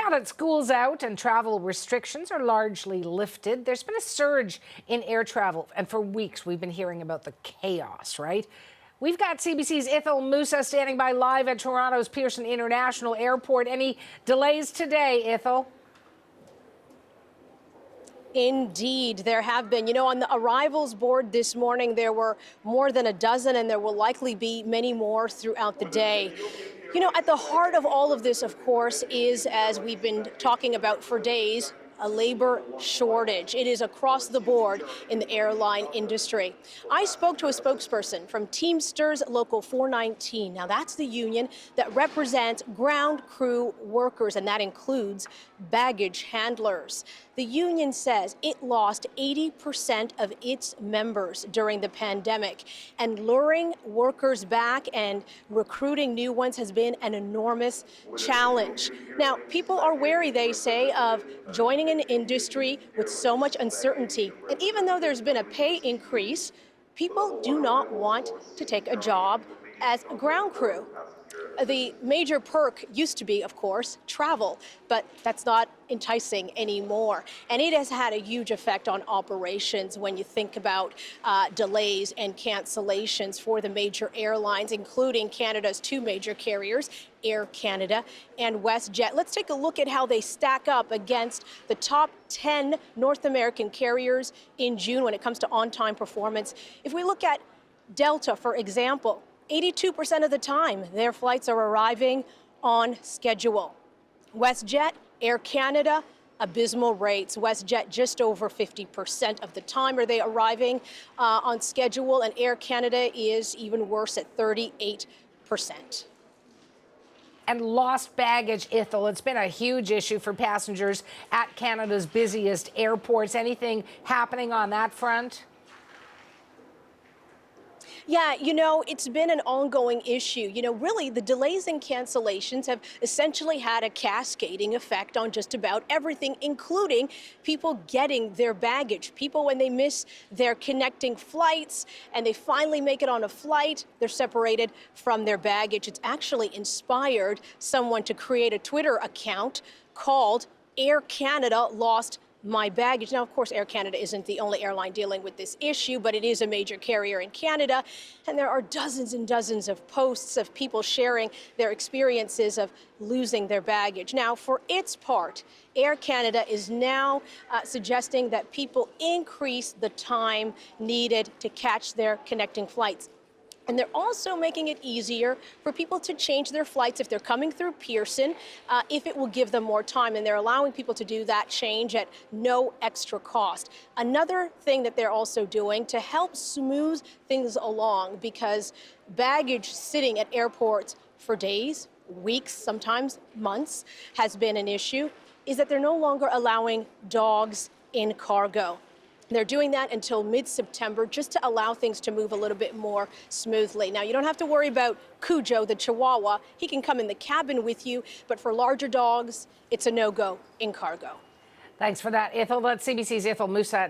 Now that school's out and travel restrictions are largely lifted, there's been a surge in air travel. And for weeks, we've been hearing about the chaos, right? We've got CBC's Ithil Musa standing by live at Toronto's Pearson International Airport. Any delays today, Ithil? Indeed, there have been. You know, on the arrivals board this morning, there were more than a dozen, and there will likely be many more throughout the day. You know, at the heart of all of this, of course, is, as we've been talking about for days, a labor shortage. It is across the board in the airline industry. I spoke to a spokesperson from Teamsters Local 419. Now, that's the union that represents ground crew workers, and that includes baggage handlers. The union says it lost 80% of its members during the pandemic, and luring workers back and recruiting new ones has been an enormous challenge. Now, people are wary, they say, of joining an industry with so much uncertainty. And even though there's been a pay increase, people do not want to take a job as a ground crew. The major perk used to be, of course, travel, but that's not enticing anymore. And it has had a huge effect on operations when you think about delays and cancellations for the major airlines, including Canada's two major carriers, Air Canada and WestJet. Let's take a look at how they stack up against the top 10 North American carriers in June when it comes to on-time performance. If we look at Delta, for example, 82% of the time, their flights are arriving on schedule. WestJet, Air Canada, abysmal rates. WestJet just over 50% of the time are they arriving on schedule, and Air Canada is even worse at 38%. And lost baggage, Ithil. It's been a huge issue for passengers at Canada's busiest airports. Anything happening on that front? Yeah, you know, it's been an ongoing issue. You know, really, the delays and cancellations have essentially had a cascading effect on just about everything, including people getting their baggage. People, when they miss their connecting flights and they finally make it on a flight, they're separated from their baggage. It's actually inspired someone to create a Twitter account called Air Canada Lost My Baggage. Now, of course, Air Canada isn't the only airline dealing with this issue, but it is a major carrier in Canada. And there are dozens and dozens of posts of people sharing their experiences of losing their baggage. Now, for its part, Air Canada is now suggesting that people increase the time needed to catch their connecting flights. And they're also making it easier for people to change their flights if they're coming through Pearson, if it will give them more time. And they're allowing people to do that change at no extra cost. Another thing that they're also doing to help smooth things along, because baggage sitting at airports for days, weeks, sometimes months, has been an issue, is that they're no longer allowing dogs in cargo. They're doing that until mid-September just to allow things to move a little bit more smoothly. Now, you don't have to worry about Cujo, the Chihuahua. He can come in the cabin with you, but for larger dogs, it's a no-go in cargo. Thanks for that, Ithil. That's CBC's Ithil Musa.